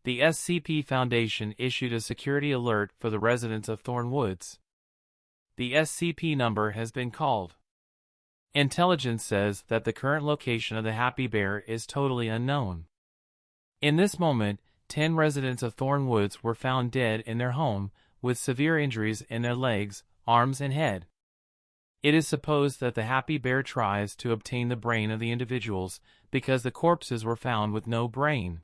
The SCP Foundation issued a security alert for the residents of Thorn Woods. The SCP number has been called. Intelligence says that the current location of the Happy Bear is totally unknown. In this moment, 10 residents of Thorn Woods were found dead in their home, with severe injuries in their legs, arms, and head. It is supposed that the Happy Bear tries to obtain the brain of the individuals because the corpses were found with no brain.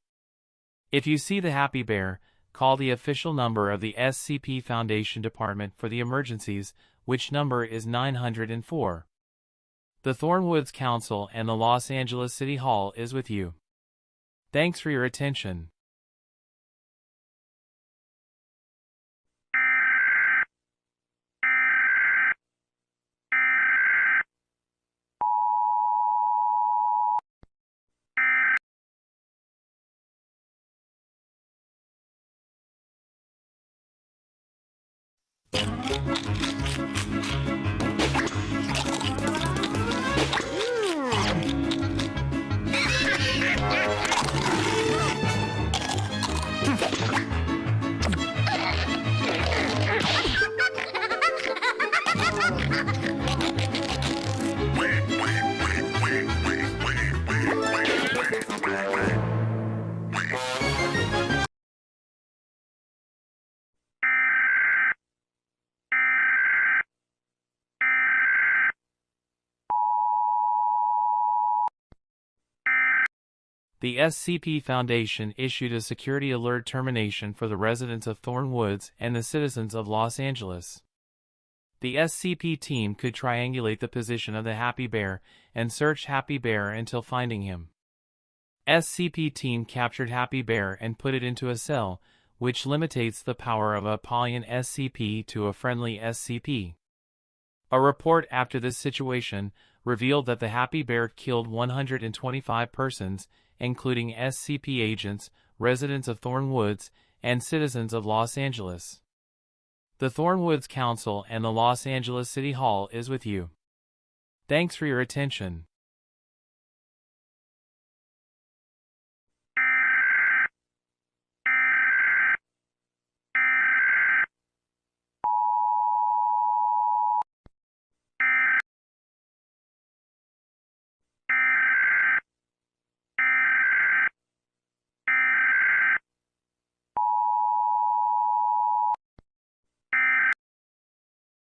If you see the Happy Bear, call the official number of the SCP Foundation Department for the emergencies, which number is 904. The Thorn Woods Council and the Los Angeles City Hall is with you. Thanks for your attention. The SCP Foundation issued a security alert termination for the residents of Thorn Woods and the citizens of Los Angeles. The SCP team could triangulate the position of the Happy Bear and search Happy Bear until finding him. SCP team captured Happy Bear and put it into a cell, which limitates the power of a Apollyon SCP to a friendly SCP. A report after this situation revealed that the Happy Bear killed 125 persons, including SCP agents, residents of Thorn Woods, and citizens of Los Angeles. The Thorn Woods Council and the Los Angeles City Hall is with you. Thanks for your attention.